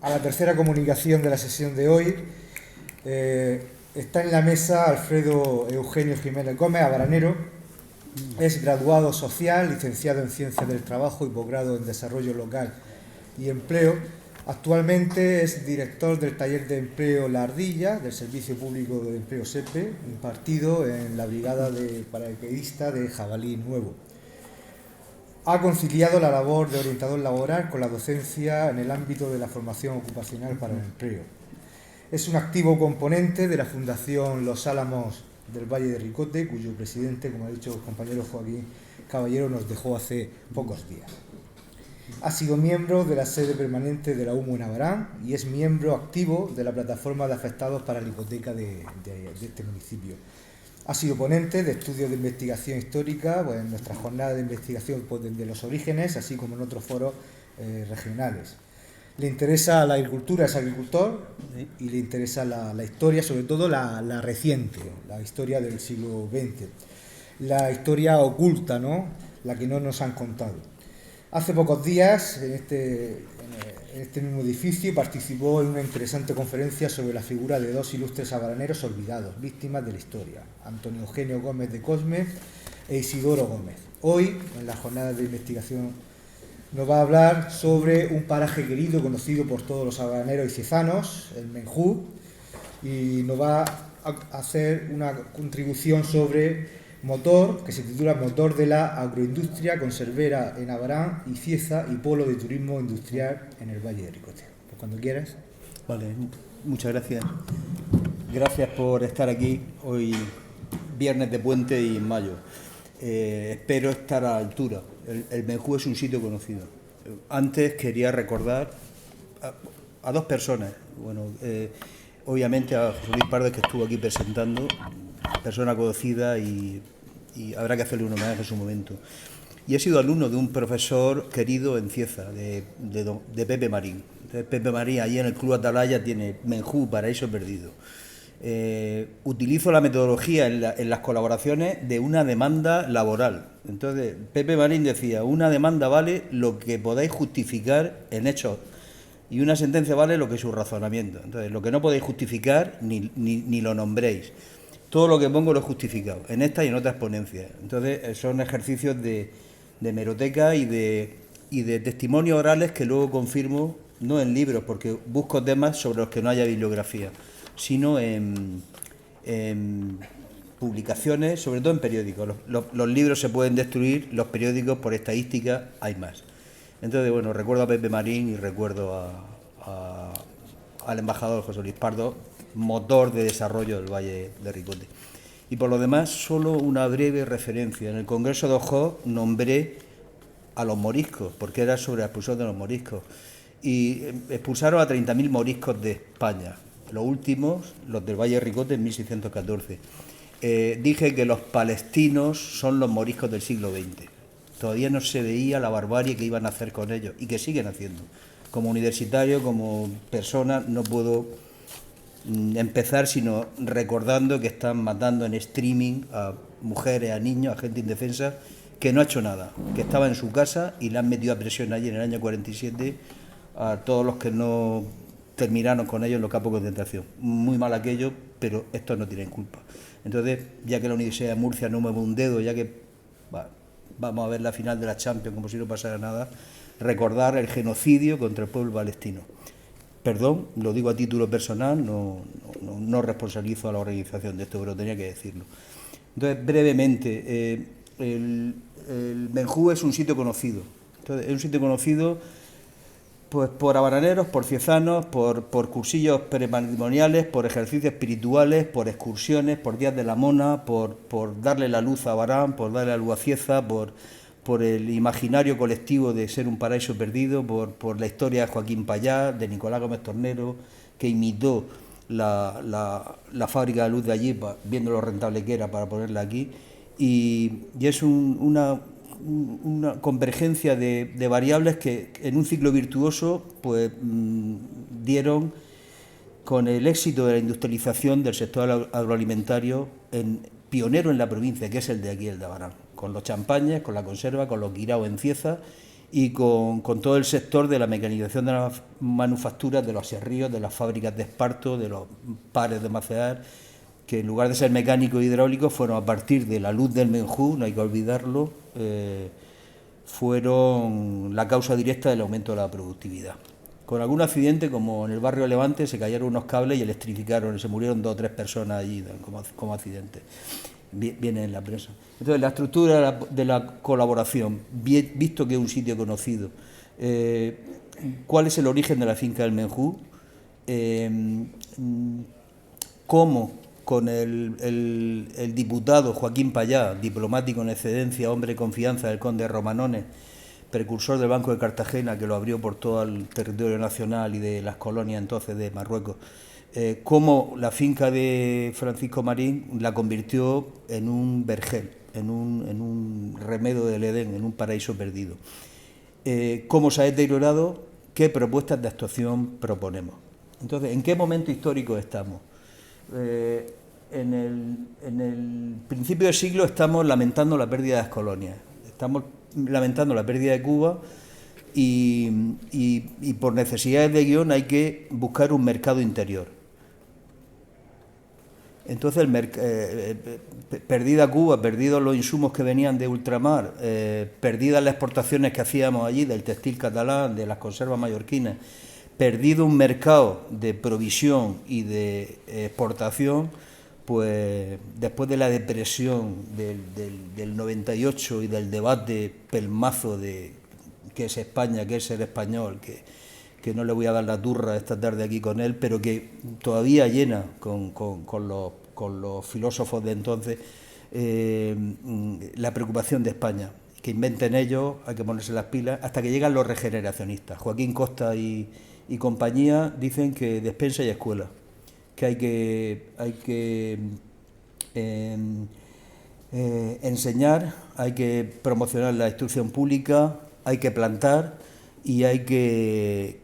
a la tercera comunicación de la sesión de hoy. Está en la mesa Alfredo Eugenio Jiménez Gómez, habanero. Es graduado social, licenciado en Ciencias del Trabajo y posgrado en Desarrollo Local y Empleo. Actualmente es director del taller de empleo La Ardilla, del Servicio Público de Empleo SEPE, impartido en la Brigada de Paracaidistas de Jabalí Nuevo. Ha conciliado la labor de orientador laboral con la docencia en el ámbito de la formación ocupacional para el empleo. Es un activo componente de la Fundación Los Álamos del Valle de Ricote, cuyo presidente, como ha dicho el compañero Joaquín Caballero, nos dejó hace pocos días. Ha sido miembro de la sede permanente de la UMO en Abarán y es miembro activo de la plataforma de afectados para la hipoteca de este municipio. Ha sido ponente de estudios de investigación histórica en nuestra jornada de investigación desde los orígenes, así como en otros foros regionales. Le interesa la agricultura, es agricultor, y le interesa la historia, sobre todo la reciente, la historia del siglo XX, la historia oculta, ¿no?, la que no nos han contado. Hace pocos días, en este mismo edificio, participó en una interesante conferencia sobre la figura de dos ilustres habaraneros olvidados, víctimas de la historia, Antonio Eugenio Gómez de Cosme e Isidoro Gómez. Hoy, en la jornada de investigación, nos va a hablar sobre un paraje querido, conocido por todos los habaraneros y ciezanos, el Menjú, y nos va a hacer una contribución sobre Motor, que se titula Motor de la agroindustria conservera en Abarán y Cieza y polo de turismo industrial en el Valle de Ricote. Pues cuando quieras. Vale, muchas gracias. Gracias por estar aquí hoy, viernes de puente y en mayo. Espero estar a la altura. El Menjú es un sitio conocido. Antes quería recordar a dos personas. Bueno, obviamente a José Luis Pardo, que estuvo aquí presentando, persona conocida y habrá que hacerle un homenaje en su momento. Y he sido alumno de un profesor querido en Cieza, de Pepe Marín. Entonces, Pepe Marín, allí en el Club Atalaya, tiene Menjú, Paraíso Perdido. Utilizo la metodología en las colaboraciones de una demanda laboral. Entonces, Pepe Marín decía, una demanda vale lo que podáis justificar en hechos y una sentencia vale lo que es su razonamiento. Entonces, lo que no podéis justificar ni lo nombréis. Todo lo que pongo lo he justificado, en esta y en otras ponencias. Entonces, son ejercicios de hemeroteca y de testimonios orales que luego confirmo, no en libros, porque busco temas sobre los que no haya bibliografía, sino en publicaciones, sobre todo en periódicos. Los libros se pueden destruir, los periódicos, por estadística, hay más. Entonces, bueno, recuerdo a Pepe Marín y recuerdo al embajador José Luis Pardo, motor de desarrollo del Valle de Ricote. Y por lo demás, solo una breve referencia. En el Congreso de Ojos nombré a los moriscos, porque era sobre la expulsión de los moriscos. Y expulsaron a 30.000 moriscos de España. Los últimos, los del Valle de Ricote, en 1614. Dije que los palestinos son los moriscos del siglo XX. Todavía no se veía la barbarie que iban a hacer con ellos y que siguen haciendo. Como universitario, como persona, no puedo empezar sino recordando que están matando en streaming a mujeres, a niños, a gente indefensa que no ha hecho nada, que estaba en su casa y le han metido a presión allí en el año 47 a todos los que no terminaron con ellos en los campos de concentración. Muy mal aquello, pero estos no tienen culpa. Entonces, ya que la Universidad de Murcia no mueve un dedo, ya que vamos a ver la final de la Champions como si no pasara nada, recordar el genocidio contra el pueblo palestino. Perdón, lo digo a título personal, no responsabilizo a la organización de esto, pero tenía que decirlo. Entonces, brevemente, el Menjú es un sitio conocido. Entonces, es un sitio conocido pues por habaraneros, por ciezanos, por cursillos prematrimoniales, por ejercicios espirituales, por excursiones, por días de la mona, por darle la luz a Abarán, por darle la luz a Cieza, por el imaginario colectivo de ser un paraíso perdido, por la historia de Joaquín Payá, de Nicolás Gómez Tornero, que imitó la fábrica de luz de allí, viendo lo rentable que era para ponerla aquí, y es una convergencia de variables que en un ciclo virtuoso pues dieron con el éxito de la industrialización del sector agroalimentario pionero en la provincia, que es el de aquí, el de Abarán, con los champañas, con la conserva, con los guiraos en Cieza y con todo el sector de la mecanización de las manufacturas, de los serríos, de las fábricas de esparto, de los pares de macear, que en lugar de ser mecánicos e hidráulicos fueron a partir de la luz del Menjú, no hay que olvidarlo, fueron la causa directa del aumento de la productividad. Con algún accidente, como en el barrio Levante, se cayeron unos cables y electrificaron, y se murieron 2 o 3 personas allí como accidente. Viene en la prensa. Entonces, la estructura de la colaboración, visto que es un sitio conocido, ¿cuál es el origen de la finca del Menjú? ¿Cómo con el diputado Joaquín Payá, diplomático en excedencia, hombre de confianza del conde Romanones, precursor del Banco de Cartagena, que lo abrió por todo el territorio nacional y de las colonias entonces de Marruecos, cómo la finca de Francisco Marín la convirtió en un vergel, en un remedio del Edén, en un paraíso perdido. Cómo se ha deteriorado, qué propuestas de actuación proponemos. Entonces, ¿en qué momento histórico estamos? En el principio del siglo estamos lamentando la pérdida de las colonias, estamos lamentando la pérdida de Cuba y por necesidades de guión hay que buscar un mercado interior. Entonces, perdida Cuba, perdidos los insumos que venían de ultramar, perdidas las exportaciones que hacíamos allí del textil catalán, de las conservas mallorquinas, perdido un mercado de provisión y de exportación, pues después de la depresión del 98 y del debate pelmazo de qué es España, qué es ser español, que no le voy a dar la turra esta tarde aquí con él, pero que todavía llena con los filósofos de entonces la preocupación de España. Que inventen ellos, hay que ponerse las pilas, hasta que llegan los regeneracionistas. Joaquín Costa y compañía dicen que despensa y escuela, que hay que enseñar, hay que promocionar la instrucción pública, hay que plantar y hay que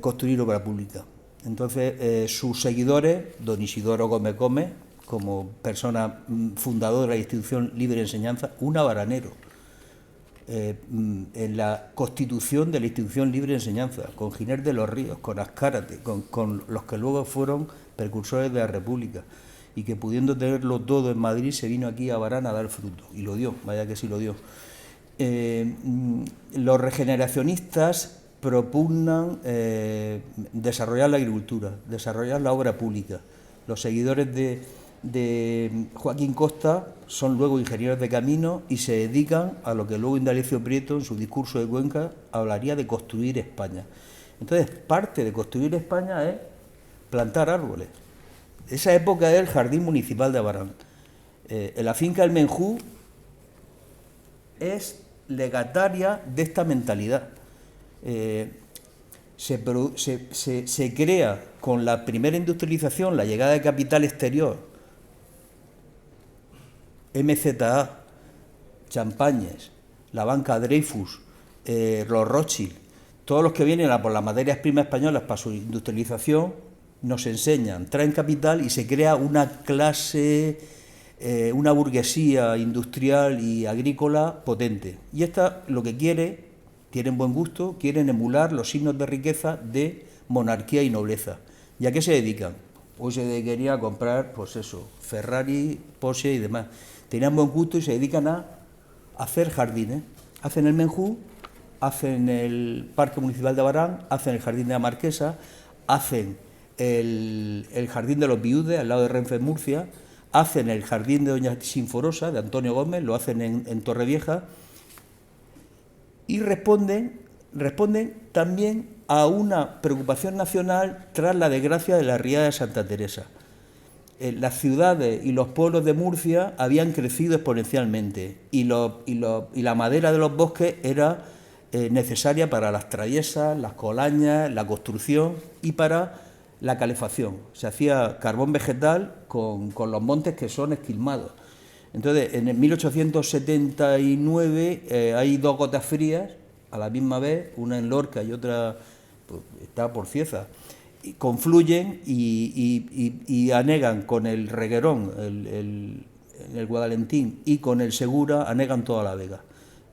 construir obra pública. Entonces, sus seguidores, don Isidoro Gómez Gómez, como persona fundadora de la institución Libre Enseñanza, un habanero, en la constitución de la institución Libre Enseñanza, con Giner de los Ríos, con Azcárate, con los que luego fueron precursores de la República, y que pudiendo tenerlo todo en Madrid se vino aquí a Barán a dar fruto, y lo dio, vaya que sí lo dio. Los regeneracionistas propugnan desarrollar la agricultura, desarrollar la obra pública. Los seguidores de Joaquín Costa son luego ingenieros de camino y se dedican a lo que luego Indalecio Prieto en su discurso de Cuenca hablaría de construir España. Entonces, parte de construir España es plantar árboles. Esa época es el Jardín Municipal de Abarán. En la finca del Menjú es legataria de esta mentalidad. Se crea con la primera industrialización, la llegada de capital exterior, MZA, Champañes, la banca Dreyfus, los Rothschild, todos los que vienen por las materias primas españolas para su industrialización, nos enseñan, traen capital y se crea una clase, una burguesía industrial y agrícola potente. Y esta lo que tienen buen gusto, quieren emular los signos de riqueza de monarquía y nobleza. ¿Y a qué se dedican? Pues se dedicaría a comprar, pues eso, Ferrari, Porsche y demás. Tenían buen gusto y se dedican a hacer jardines. Hacen el Menjú, hacen el Parque Municipal de Abarán, hacen el Jardín de la Marquesa, hacen el Jardín de los Viudes, al lado de Renfe, en Murcia, hacen el Jardín de Doña Sinforosa, de Antonio Gómez, lo hacen en Torrevieja, y responden también a una preocupación nacional tras la desgracia de la riada de Santa Teresa. Las ciudades y los pueblos de Murcia habían crecido exponencialmente y la madera de los bosques era necesaria para las traviesas, las colañas, la construcción y para la calefacción. Se hacía carbón vegetal con los montes que son esquilmados. Entonces, en el 1879 hay 2 gotas frías a la misma vez, una en Lorca y otra pues, está por Cieza. Confluyen y anegan con el Reguerón, el Guadalentín, y con el Segura, anegan toda la Vega.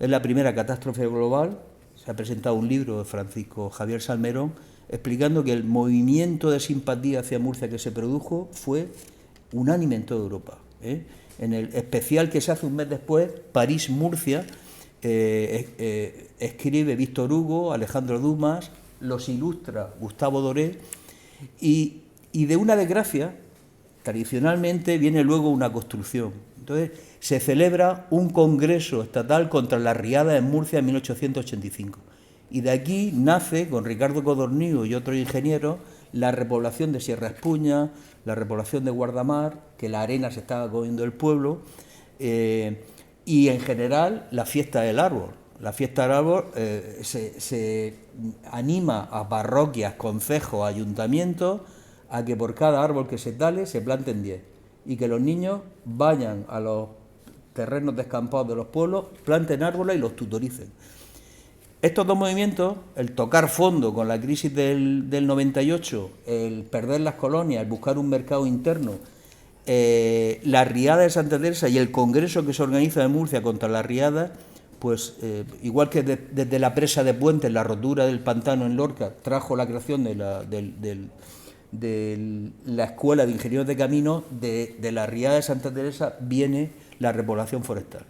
es la primera catástrofe global. Se ha presentado un libro de Francisco Javier Salmerón explicando que el movimiento de simpatía hacia Murcia que se produjo fue unánime en toda Europa. En el especial que se hace un mes después, París-Murcia, escribe Víctor Hugo, Alejandro Dumas, los ilustra Gustavo Doré, y de una desgracia, tradicionalmente, viene luego una construcción. Entonces, se celebra un congreso estatal contra la riada en Murcia en 1885. Y de aquí nace, con Ricardo Codorníu y otros ingenieros, la repoblación de Sierra Espuña, la repoblación de Guardamar, que la arena se estaba comiendo el pueblo, y en general la fiesta del árbol. La fiesta del árbol se anima a parroquias, concejos, ayuntamientos, a que por cada árbol que se tale se planten 10, y que los niños vayan a los terrenos descampados de los pueblos, planten árboles y los tutoricen. Estos dos movimientos, el tocar fondo con la crisis del 98, el perder las colonias, el buscar un mercado interno, la riada de Santa Teresa y el congreso que se organiza en Murcia contra la riada, pues igual que desde la presa de Puentes, la rotura del pantano en Lorca, trajo la creación de la Escuela de Ingenieros de Caminos, de la riada de Santa Teresa viene la repoblación forestal.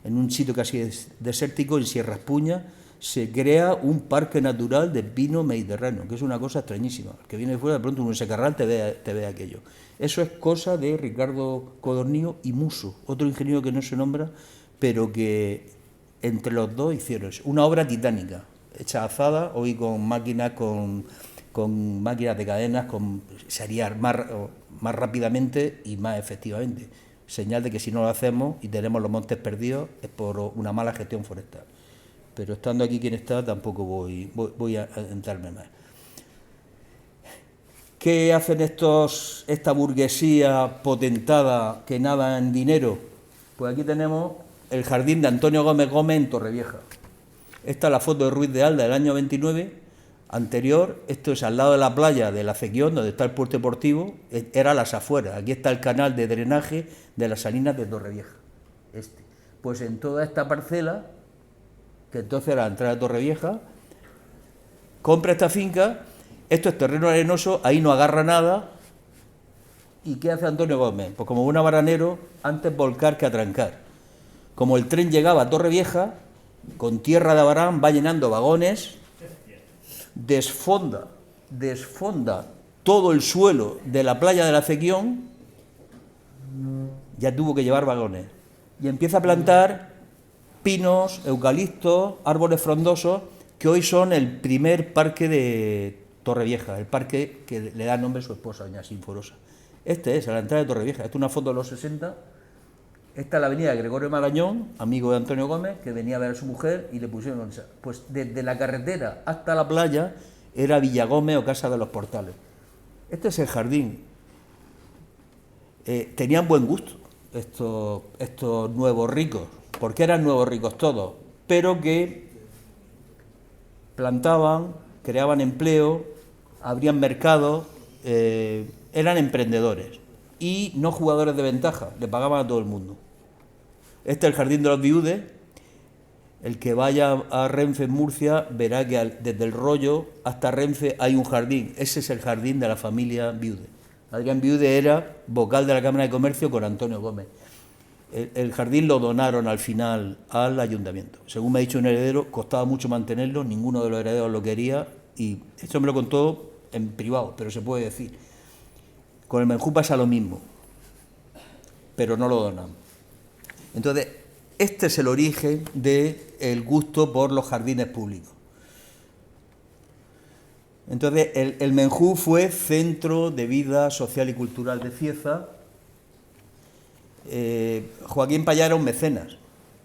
En un sitio casi desértico, en Sierra Espuña, se crea un parque natural de pino mediterráneo, que es una cosa extrañísima. El que viene de fuera, de pronto, en ese carral te ve aquello. Eso es cosa de Ricardo Codorníu y Musso, otro ingeniero que no se nombra, pero que entre los dos hicieron eso. Una obra titánica, hecha azada, hoy con máquinas, con máquinas de cadenas, se haría más rápidamente y más efectivamente. Señal de que si no lo hacemos y tenemos los montes perdidos es por una mala gestión forestal. Pero estando aquí quien está, tampoco voy a adentrarme más. ¿Qué hacen esta burguesía potentada que nada en dinero? Pues aquí tenemos el jardín de Antonio Gómez Gómez en Torrevieja. Esta es la foto de Ruiz de Alda del año 29, anterior. Esto es al lado de la playa de la Acequión, donde está el puerto deportivo, era las afueras. Aquí está el canal de drenaje de las salinas de Torrevieja. Pues en toda esta parcela, que entonces era la entrada de Torrevieja, compra esta finca, esto es terreno arenoso, ahí no agarra nada. ¿Y qué hace Antonio Gómez? Pues como buen baranero, antes volcar que atrancar. Como el tren llegaba a Torrevieja, con tierra de abarán, va llenando vagones, desfonda todo el suelo de la playa de la Acequión, ya tuvo que llevar vagones, y empieza a plantar pinos, eucaliptos, árboles frondosos, que hoy son el primer parque de Torrevieja, el parque que le da nombre a su esposa, doña Sinforosa. Este es, a la entrada de Torrevieja. Esta es una foto de los 60. Esta es la avenida Gregorio Marañón, amigo de Antonio Gómez, que venía a ver a su mujer y le pusieron... Pues desde la carretera hasta la playa era Villagómez o Casa de los Portales. Este es el jardín. Tenían buen gusto estos nuevos ricos, porque eran nuevos ricos todos, pero que plantaban, creaban empleo, abrían mercados, eran emprendedores y no jugadores de ventaja, le pagaban a todo el mundo. Este es el Jardín de los Viudes. El que vaya a Renfe en Murcia verá que desde el Rollo hasta Renfe hay un jardín. Ese es el jardín de la familia Viude. Adrián Viude era vocal de la Cámara de Comercio con Antonio Gómez. El jardín lo donaron al final al ayuntamiento. Según me ha dicho un heredero, costaba mucho mantenerlo, ninguno de los herederos lo quería, y esto me lo contó en privado, pero se puede decir. Con el Menjú pasa lo mismo, pero no lo donan. Entonces, este es el origen del gusto por los jardines públicos. Entonces, el Menjú fue centro de vida social y cultural de Cieza. Joaquín Payá era un mecenas,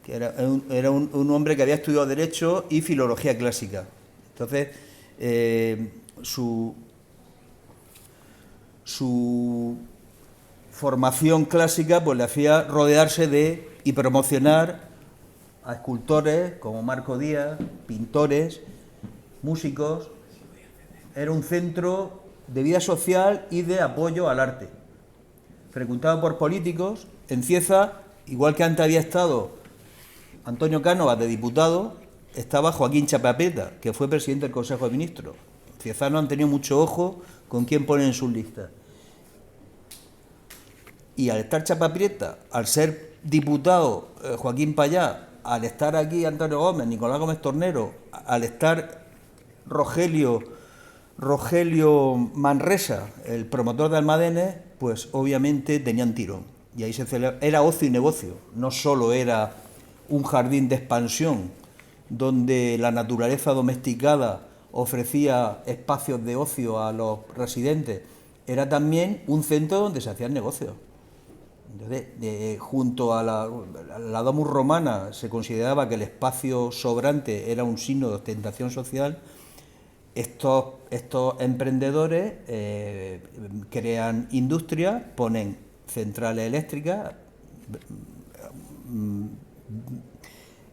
que era un hombre que había estudiado Derecho y Filología Clásica. Entonces, su formación clásica pues le hacía rodearse y promocionar a escultores como Marco Díaz, pintores, músicos. Era un centro de vida social y de apoyo al arte, frecuentado por políticos. En Cieza, igual que antes había estado Antonio Cánovas de diputado estaba Joaquín Chapaprieta, que fue presidente del Consejo de Ministros. Ciezano han tenido mucho ojo con quién ponen en sus listas. Y al estar Chapaprieta, al ser diputado Joaquín Payá, al estar aquí Antonio Gómez, Nicolás Gómez Tornero, al estar Rogelio Manresa, el promotor de Almadenes, pues obviamente tenían tirón. Y ahí era ocio y negocio, no solo era un jardín de expansión donde la naturaleza domesticada ofrecía espacios de ocio a los residentes, era también un centro donde se hacían negocios. Entonces, junto a la Domus Romana se consideraba que el espacio sobrante era un signo de ostentación social. Estos emprendedores crean industria, ponen centrales eléctricas.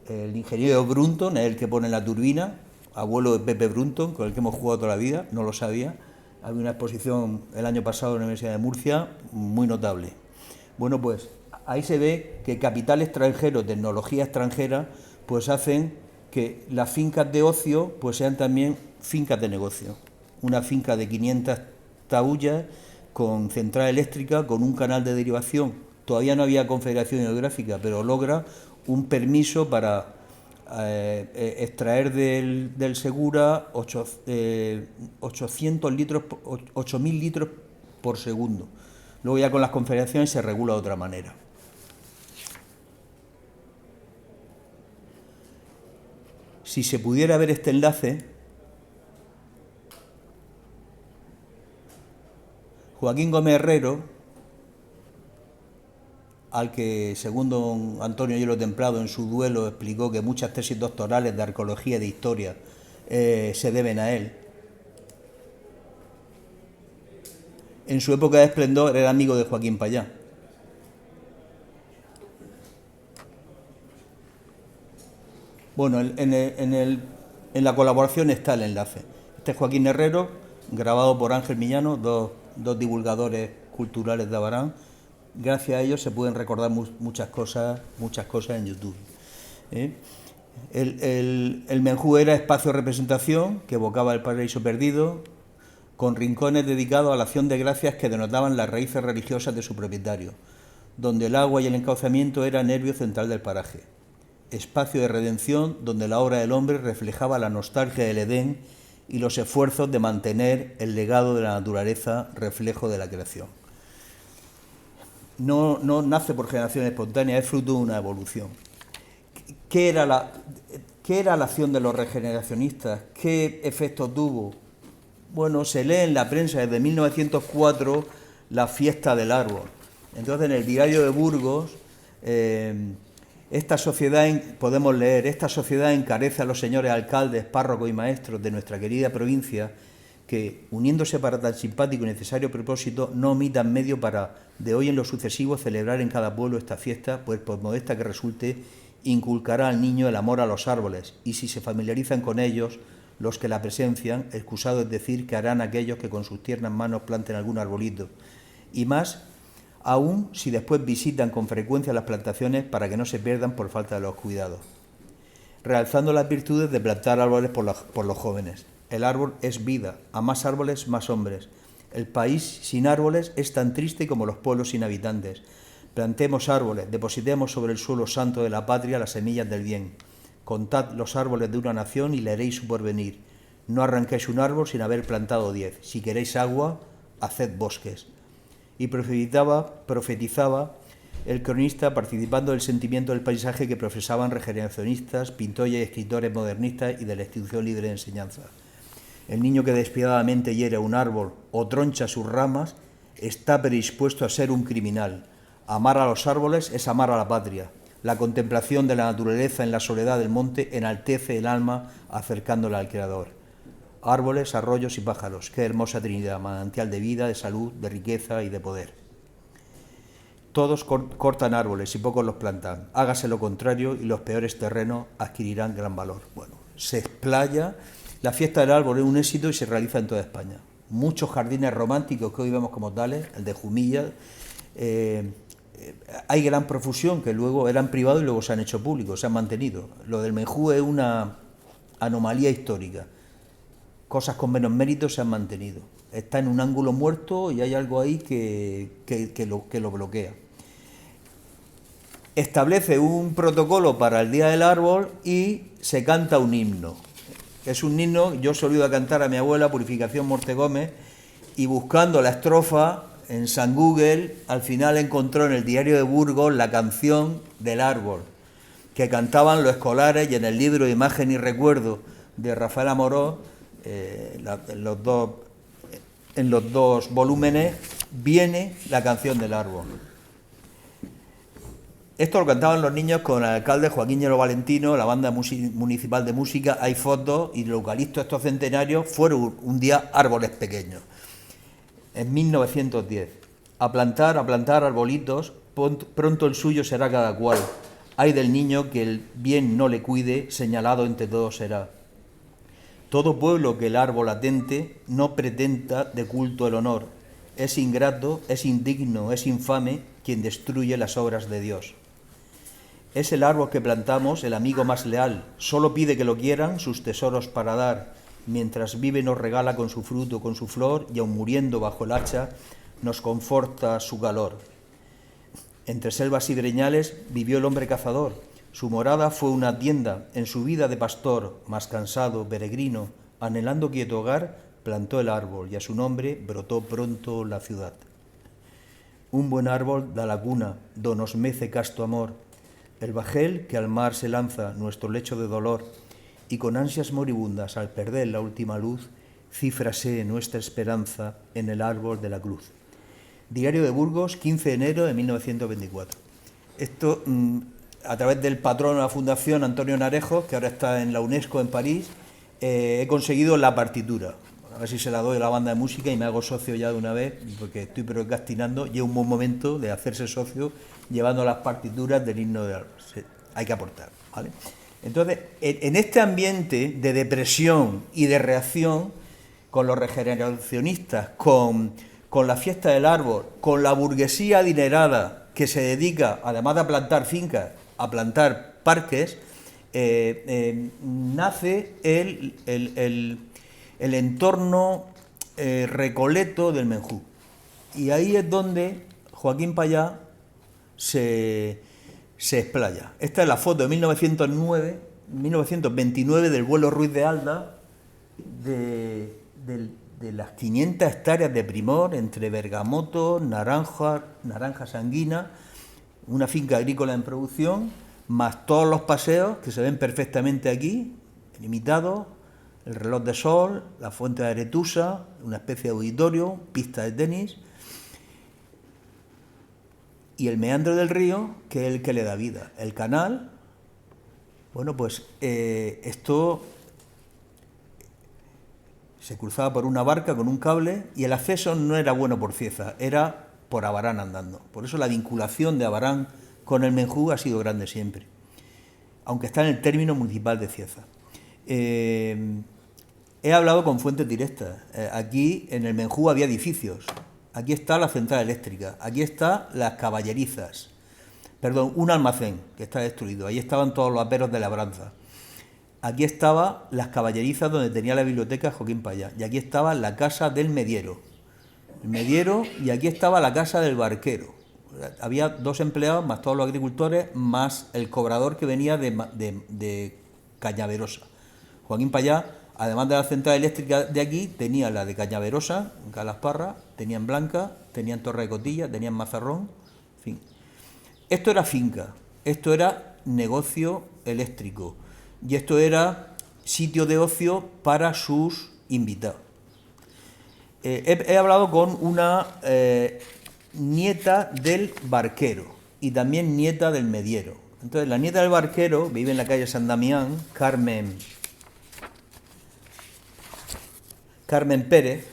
El ingeniero Brunton es el que pone la turbina, abuelo de Pepe Brunton, con el que hemos jugado toda la vida, no lo sabía. Había una exposición el año pasado en la Universidad de Murcia muy notable. Bueno, pues ahí se ve que capital extranjero, tecnología extranjera, pues hacen que las fincas de ocio pues sean también fincas de negocio. Una finca de 500 taullas con central eléctrica, con un canal de derivación. Todavía no había confederación hidrográfica, pero logra un permiso para extraer del Segura 800 litros, 8.000 litros por segundo. Luego ya con las confederaciones se regula de otra manera. Si se pudiera ver este enlace, Joaquín Gómez Herrero, al que, según don Antonio Hielo Templado, en su duelo explicó que muchas tesis doctorales de arqueología y de historia se deben a él. En su época de esplendor era amigo de Joaquín Payá. Bueno, en la colaboración está el enlace. Este es Joaquín Herrero, grabado por Ángel Millano, dos divulgadores culturales de Abarán. Gracias a ellos se pueden recordar muchas cosas en YouTube. El Menjú era espacio de representación que evocaba el paraíso perdido, con rincones dedicados a la acción de gracias que denotaban las raíces religiosas de su propietario, donde el agua y el encauzamiento era nervio central del paraje. Espacio de redención donde la obra del hombre reflejaba la nostalgia del Edén y los esfuerzos de mantener el legado de la naturaleza, reflejo de la creación. No nace por generación espontánea, es fruto de una evolución. ¿Qué era la acción de los regeneracionistas? ¿Qué efecto tuvo? Bueno, se lee en la prensa desde 1904 la fiesta del árbol. Entonces, en el diario de Burgos, podemos leer, esta sociedad encarece a los señores alcaldes, párrocos y maestros de nuestra querida provincia que, uniéndose para tan simpático y necesario propósito, no omitan medio para, de hoy en lo sucesivo, celebrar en cada pueblo esta fiesta, pues por modesta que resulte, inculcará al niño el amor a los árboles, y si se familiarizan con ellos, los que la presencian, excusado es decir que harán aquellos que con sus tiernas manos planten algún arbolito, y más aún si después visitan con frecuencia las plantaciones para que no se pierdan por falta de los cuidados. Realzando las virtudes de plantar árboles por los jóvenes. El árbol es vida, a más árboles, más hombres. El país sin árboles es tan triste como los pueblos sin habitantes. Plantemos árboles, depositemos sobre el suelo santo de la patria las semillas del bien. Contad los árboles de una nación y leeréis su porvenir. No arranquéis un árbol sin haber plantado 10. Si queréis agua, haced bosques. Y profetizaba el cronista participando del sentimiento del paisaje que profesaban regeneracionistas, pintores y escritores modernistas y de la institución libre de enseñanza. El niño que despiadadamente hiere un árbol o troncha sus ramas está predispuesto a ser un criminal. Amar a los árboles es amar a la patria. La contemplación de la naturaleza en la soledad del monte enaltece el alma acercándola al Creador. Árboles, arroyos y pájaros, qué hermosa Trinidad, manantial de vida, de salud, de riqueza y de poder. Todos cortan árboles y pocos los plantan. Hágase lo contrario y los peores terrenos adquirirán gran valor. Bueno, se explaya. La fiesta del árbol es un éxito y se realiza en toda España. Muchos jardines románticos que hoy vemos como tales, el de Jumilla, hay gran profusión que luego eran privados y luego se han hecho públicos, se han mantenido. Lo del Menjú es una anomalía histórica. Cosas con menos mérito se han mantenido. Está en un ángulo muerto y hay algo ahí que lo bloquea. Establece un protocolo para el Día del Árbol y se canta un himno. Es un himno, yo he oído cantar a mi abuela, Purificación Morte Gómez, y buscando la estrofa en San Google, al final encontró en el Diario de Burgos la canción del árbol, que cantaban los escolares, y en el libro Imagen y Recuerdo de Rafael Amorós, en los dos volúmenes, viene la canción del árbol. Esto lo cantaban los niños con el alcalde Joaquín Llero Valentino, la banda municipal de música, hay fotos, y los eucaliptos estos centenarios fueron un día árboles pequeños. En 1910, a plantar arbolitos, pronto el suyo será cada cual. Ay del niño que el bien no le cuide, señalado entre todos será. Todo pueblo que el árbol atente, no pretenda de culto el honor. Es ingrato, es indigno, es infame quien destruye las obras de Dios. Es el árbol que plantamos el amigo más leal, solo pide que lo quieran sus tesoros para dar. Mientras vive nos regala con su fruto, con su flor, y aun muriendo bajo el hacha, nos conforta su calor. Entre selvas y breñales vivió el hombre cazador. Su morada fue una tienda, en su vida de pastor, más cansado, peregrino, anhelando quieto hogar, plantó el árbol, y a su nombre brotó pronto la ciudad. Un buen árbol da la cuna, do nos mece casto amor, el bajel que al mar se lanza, nuestro lecho de dolor, y con ansias moribundas, al perder la última luz, cífrase nuestra esperanza en el árbol de la cruz. Diario de Burgos, 15 de enero de 1924. Esto, a través del patrono de la Fundación Antonio Narejos, que ahora está en la UNESCO en París, he conseguido la partitura. A ver si se la doy a la banda de música y me hago socio ya de una vez, porque estoy procrastinando. Llega un buen momento de hacerse socio llevando las partituras del himno de árbol. Hay que aportar, ¿vale? Entonces, en este ambiente de depresión y de reacción, con los regeneracionistas, con la fiesta del árbol, con la burguesía adinerada que se dedica, además de plantar fincas, a plantar parques, nace el entorno recoleto del Menjú. Y ahí es donde Joaquín Pallá se explaya. Esta es la foto de 1929 del vuelo Ruiz de Alda, de las 500 hectáreas de primor entre bergamoto, naranja sanguina, una finca agrícola en producción, más todos los paseos que se ven perfectamente aquí, limitados, el reloj de sol, la fuente de Aretusa, una especie de auditorio, pista de tenis, y el meandro del río, que es el que le da vida. El canal, bueno, pues esto se cruzaba por una barca con un cable, y el acceso no era bueno por Cieza, era por Abarán andando. Por eso la vinculación de Abarán con el Menjú ha sido grande siempre, aunque está en el término municipal de Cieza. He hablado con fuentes directas. Aquí en el Menjú había edificios. Aquí está la central eléctrica. Aquí están las caballerizas. Perdón, un almacén que está destruido. Ahí estaban todos los aperos de labranza. Aquí estaban las caballerizas donde tenía la biblioteca Joaquín Pallá. Y aquí estaba la casa del mediero. El mediero, y aquí estaba la casa del barquero. Había 2 empleados, más todos los agricultores, más el cobrador que venía de Cañaverosa. Joaquín Pallá, además de la central eléctrica de aquí, tenía la de Cañaverosa, en Calasparra, tenía en Blanca, tenía en Torre de Cotilla, tenía en Mazarrón, en fin. Esto era finca, esto era negocio eléctrico, y esto era sitio de ocio para sus invitados. He hablado con una nieta del barquero y también nieta del mediero. Entonces, la nieta del barquero vive en la calle San Damián, Carmen Pérez,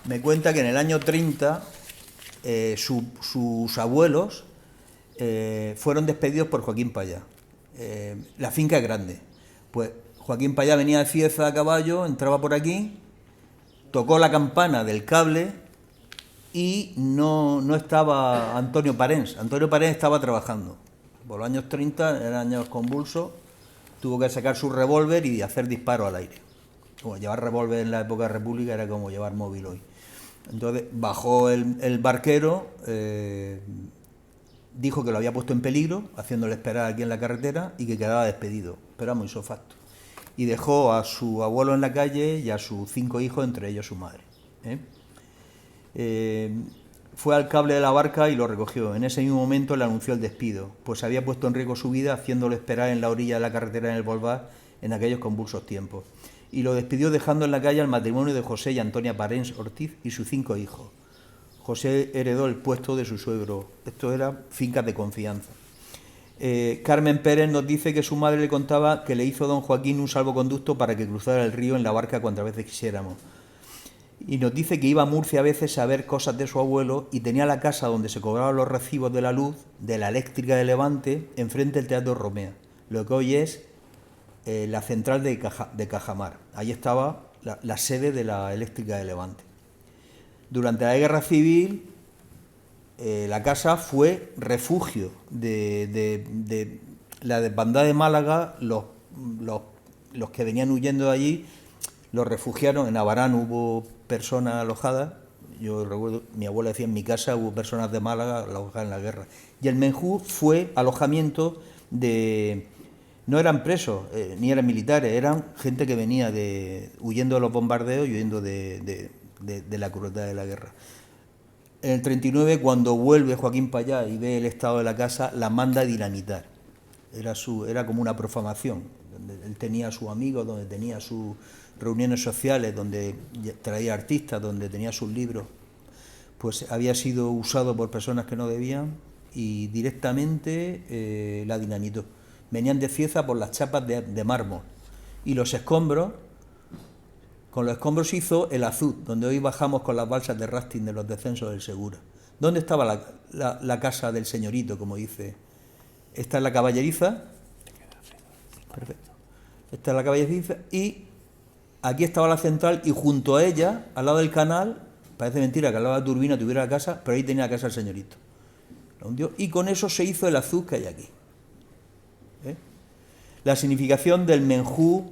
me cuenta que en el año 30 sus abuelos fueron despedidos por Joaquín Pallá. La finca es grande. Pues Joaquín Pallá venía de Cieza a caballo, entraba por aquí, tocó la campana del cable y no estaba Antonio Parens. Antonio Parens estaba trabajando. Por los años 30, eran años convulsos, tuvo que sacar su revólver y hacer disparos al aire. Bueno, llevar revólver en la época de República era como llevar móvil hoy. Entonces bajó el barquero, dijo que lo había puesto en peligro, haciéndole esperar aquí en la carretera y que quedaba despedido, pero muy hizo facto. Y dejó a su abuelo en la calle y a sus 5 hijos, entre ellos su madre. Fue al cable de la barca y lo recogió. En ese mismo momento le anunció el despido, pues había puesto en riesgo su vida haciéndolo esperar en la orilla de la carretera en el Bolvar en aquellos convulsos tiempos. Y lo despidió dejando en la calle al matrimonio de José y Antonia Parens Ortiz y sus 5 hijos. José heredó el puesto de su suegro. Esto era fincas de confianza. Carmen Pérez nos dice que su madre le contaba que le hizo don Joaquín un salvoconducto para que cruzara el río en la barca cuantas veces quisiéramos. Y nos dice que iba a Murcia a veces a ver cosas de su abuelo y tenía la casa donde se cobraban los recibos de la luz, de la eléctrica de Levante, enfrente del Teatro Romea, lo que hoy es la central de Cajamar. Ahí estaba la sede de la eléctrica de Levante. Durante la Guerra Civil, la casa fue refugio de la desbandada de Málaga. Los que venían huyendo de allí los refugiaron. En Abarán hubo personas alojadas. Yo recuerdo, mi abuela decía, en mi casa hubo personas de Málaga alojadas en la guerra. Y el Menjú fue alojamiento de... No eran presos, ni eran militares, eran gente que venía huyendo de los bombardeos y huyendo de la crueldad de la guerra. En el 39, cuando vuelve Joaquín Payá y ve el estado de la casa, la manda a dinamitar. Era como una profanación. Él tenía a sus amigos, donde tenía sus reuniones sociales, donde traía artistas, donde tenía sus libros. Pues había sido usado por personas que no debían y directamente la dinamitó. Venían de Cieza por las chapas de mármol. Y los escombros, con los escombros hizo el Azud, donde hoy bajamos con las balsas de rafting de los descensos del Segura. ¿Dónde estaba la casa del señorito, como dice? Esta es la caballeriza. Perfecto. Esta es la caballeriza y aquí estaba la central y junto a ella, al lado del canal, parece mentira que al lado de la turbina tuviera la casa, pero ahí tenía la casa el señorito. La hundió y con eso se hizo el Azud que hay aquí. La significación del Menjú,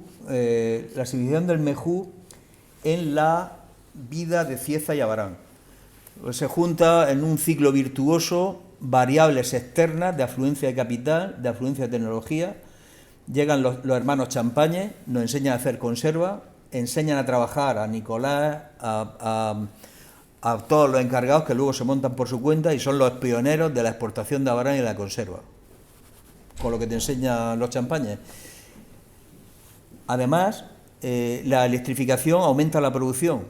en la vida de Cieza y Abarán. Pues se junta en un ciclo virtuoso variables externas de afluencia de capital, de afluencia de tecnología. Llegan los hermanos Champañes, nos enseñan a hacer conserva, enseñan a trabajar a Nicolás, a todos los encargados que luego se montan por su cuenta y son los pioneros de la exportación de Abarán y de la conserva, con lo que te enseñan los Champañes. Además, la electrificación aumenta la producción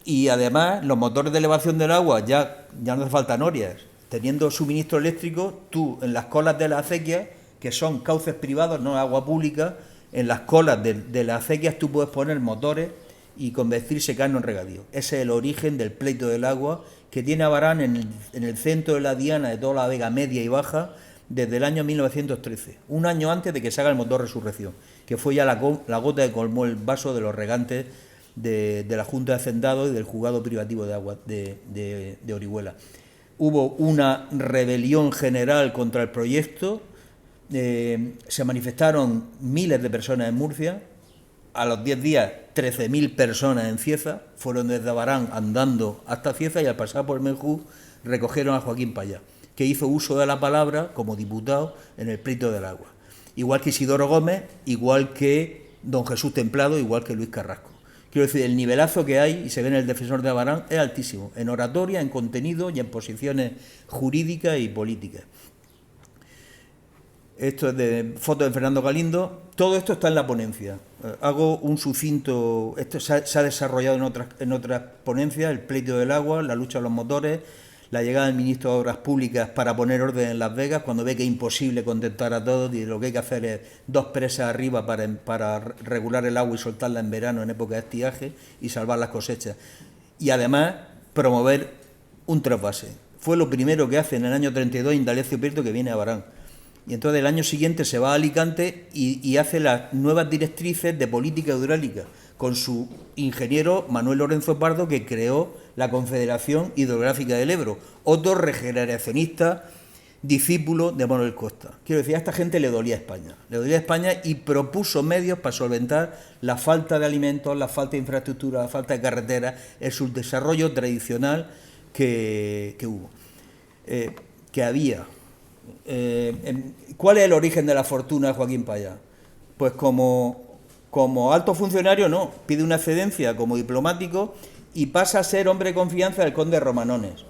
y además los motores de elevación del agua ya no hace falta norias. Teniendo suministro eléctrico, tú en las colas de las acequias, que son cauces privados, no agua pública, en las colas de las acequias tú puedes poner motores y convertir secano en regadío. Ese es el origen del pleito del agua que tiene Abarán en el centro de la diana de toda la Vega Media y Baja desde el año 1913, un año antes de que se haga el motor Resurrección, que fue ya la gota que colmó el vaso de los regantes de la Junta de Hacendados y del juzgado privativo de agua de Orihuela. Hubo una rebelión general contra el proyecto, se manifestaron miles de personas en Murcia, a los 10 días 13.000 personas en Cieza, fueron desde Abarán andando hasta Cieza y al pasar por Menjú recogieron a Joaquín Payá, que hizo uso de la palabra como diputado en el pleito del agua. Igual que Isidoro Gómez, igual que don Jesús Templado, igual que Luis Carrasco. Quiero decir, el nivelazo que hay, y se ve en el Defensor de Abarán, es altísimo, en oratoria, en contenido y en posiciones jurídicas y políticas. Esto es de fotos de Fernando Galindo. Todo esto está en la ponencia. Hago un sucinto. Esto se ha desarrollado en otras ponencias: el pleito del agua, la lucha de los motores, la llegada del ministro de Obras Públicas para poner orden en Las Vegas, cuando ve que es imposible contentar a todos y lo que hay que hacer es 2 presas arriba para regular el agua y soltarla en verano en época de estiaje y salvar las cosechas. Y además promover un trasvase. Fue lo primero que hace en el año 32 Indalecio Prieto, que viene a Abarán. Y entonces el año siguiente se va a Alicante y hace las nuevas directrices de política hidráulica con su ingeniero Manuel Lorenzo Pardo, que creó la Confederación Hidrográfica del Ebro, otro regeneracionista discípulo de Manuel Costa. Quiero decir, a esta gente le dolía España y propuso medios para solventar la falta de alimentos, la falta de infraestructura, la falta de carreteras, el subdesarrollo tradicional que hubo, que había. ¿Cuál es el origen de la fortuna de Joaquín Payá? Pues como alto funcionario no, pide una excedencia como diplomático y pasa a ser hombre de confianza del conde Romanones.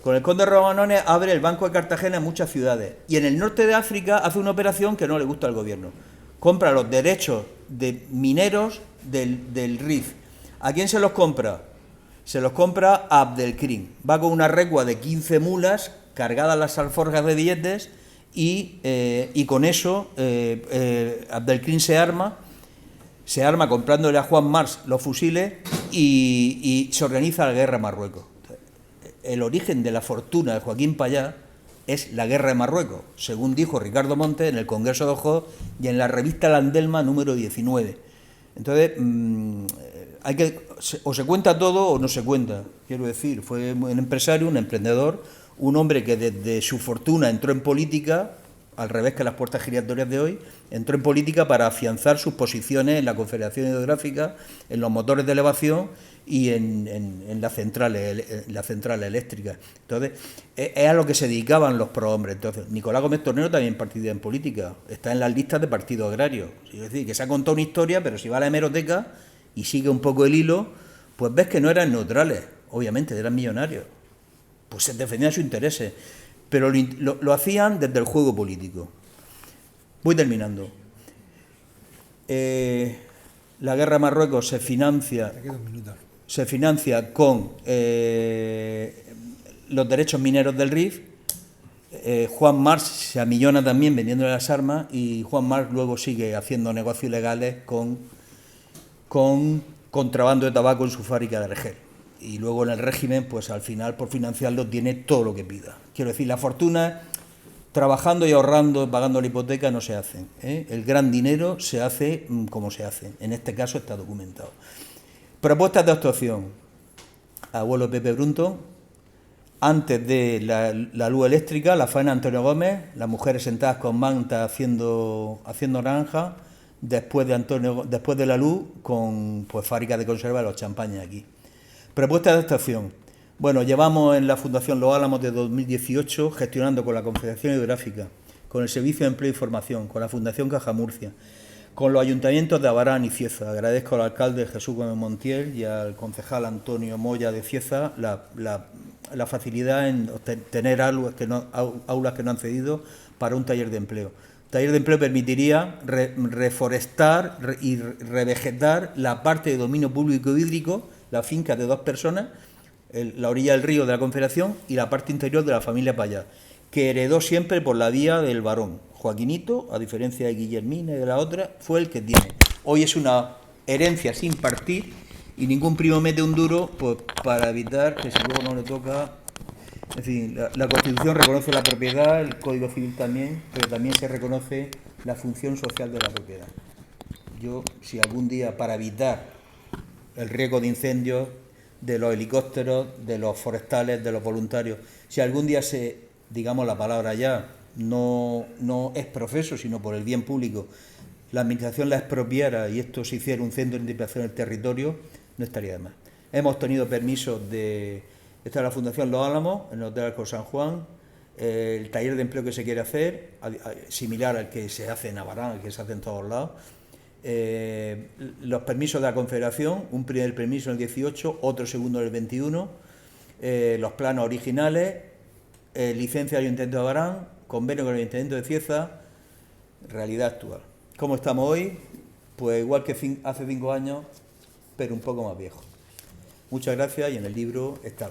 Con el conde Romanones abre el Banco de Cartagena en muchas ciudades y en el norte de África hace una operación que no le gusta al gobierno. Compra los derechos de mineros del Rif. ¿A quién se los compra? Se los compra a Abdelkrim. Va con una recua de 15 mulas cargadas las alforjas de billetes y con eso Abdelkrim se arma comprándole a Juan Mars los fusiles y se organiza la guerra a Marruecos. El origen de la fortuna de Joaquín Payá es la guerra de Marruecos, según dijo Ricardo Montes en el Congreso de Ojotsk y en la revista Landelma número 19. Entonces, o se cuenta todo o no se cuenta. Quiero decir, fue un empresario, un emprendedor, un hombre que desde su fortuna entró en política, al revés que las puertas giratorias de hoy, entró en política para afianzar sus posiciones en la Confederación Hidrográfica, en los motores de elevación y en las centrales eléctricas. Entonces, es a lo que se dedicaban los prohombres. Entonces, Nicolás Gómez Tornero también participa en política, está en las listas de partidos agrarios. Es decir, que se ha contado una historia, pero si va a la hemeroteca y sigue un poco el hilo, pues ves que no eran neutrales, obviamente, eran millonarios. Pues se defendían sus intereses, pero lo hacían desde el juego político. Voy terminando. La guerra de Marruecos se financia con los derechos mineros del Rif. Juan Mars se amillona también vendiéndole las armas y Juan Mars luego sigue haciendo negocios ilegales con contrabando de tabaco en su fábrica de Argel. Y luego en el régimen, pues al final, por financiarlo, tiene todo lo que pida. Quiero decir, la fortuna, trabajando y ahorrando, pagando la hipoteca, no se hacen. El gran dinero se hace como se hace. En este caso está documentado. Propuestas de actuación. Abuelo Pepe Brunton. Antes de la luz eléctrica, la faena Antonio Gómez, las mujeres sentadas con manta haciendo naranja. Después de la luz, con pues fábricas de conserva de los champañas aquí. Propuesta de actuación. Bueno, llevamos en la Fundación Los Álamos de 2018 gestionando con la Confederación Hidrográfica, con el Servicio de Empleo y Formación, con la Fundación Caja Murcia, con los ayuntamientos de Abarán y Cieza. Agradezco al alcalde Jesús Gómez Montiel y al concejal Antonio Moya de Cieza la facilidad en tener aulas que no han cedido para un taller de empleo. Taller de empleo permitiría reforestar y revegetar la parte de dominio público hídrico, la finca de 2 personas, la orilla del río de la Confederación y la parte interior de la familia Payá, que heredó siempre por la vía del varón. Joaquinito, a diferencia de Guillermina y de la otra, fue el que tiene. Hoy es una herencia sin partir y ningún primo mete un duro pues, para evitar que si luego no le toca... En fin, la Constitución reconoce la propiedad, el Código Civil también, pero también se reconoce la función social de la propiedad. Yo, si algún día, para evitar el riesgo de incendios, de los helicópteros, de los forestales, de los voluntarios, si algún día digamos la palabra ya, no es profeso, sino por el bien público, la Administración la expropiara y esto se hiciera un centro de interpretación del territorio, no estaría de más. Hemos tenido permisos de... Esta es la Fundación Los Álamos, en el Hotel Alcor San Juan, el taller de empleo que se quiere hacer, similar al que se hace en Abarán, al que se hace en todos lados, los permisos de la Confederación, un primer permiso en el 18, otro segundo en el 21, los planos originales, licencia del Ayuntamiento de Abarán, convenio con el Ayuntamiento de Cieza, realidad actual. ¿Cómo estamos hoy? Pues igual que hace 5 años, pero un poco más viejo. Muchas gracias y en el libro está.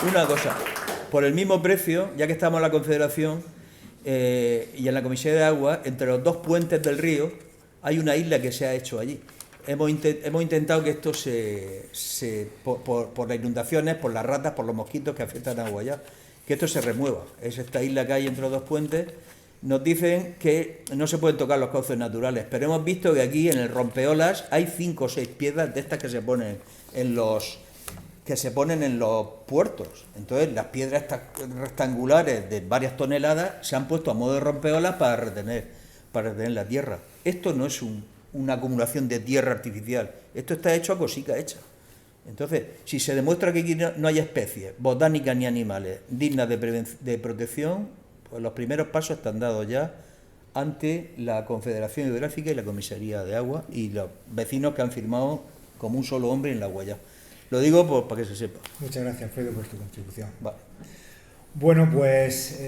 Una cosa, por el mismo precio, ya que estamos en la Confederación y en la Comisión de Agua, entre los 2 puentes del río hay una isla que se ha hecho allí. Hemos intentado que esto por las inundaciones, por las ratas, por los mosquitos que afectan a agua allá, que esto se remueva. Es esta isla que hay entre los 2 puentes nos dicen que no se pueden tocar los cauces naturales, pero hemos visto que aquí en el rompeolas hay 5 o 6 piedras de estas que se ponen en los puertos. Entonces las piedras estas rectangulares de varias toneladas se han puesto a modo de rompeolas para retener la tierra. Esto no es una acumulación de tierra artificial, esto está hecho a cosica hecha. Entonces, si se demuestra que aquí no hay especies botánicas ni animales dignas de protección, pues los primeros pasos están dados ya ante la Confederación Hidrográfica y la Comisaría de Agua y los vecinos que han firmado como un solo hombre en la huella. Lo digo para que se sepa. Muchas gracias, Alfredo, por tu contribución. Vale. Bueno, pues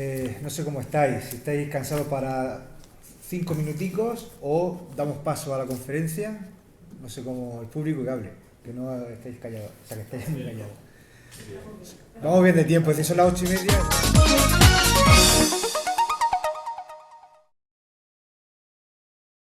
no sé cómo estáis. Si estáis cansados para 5 minuticos o damos paso a la conferencia. No sé cómo el público que hable, que no estéis callados, o sea, que estéis muy callados. Vamos bien de tiempo, si son las 8:30.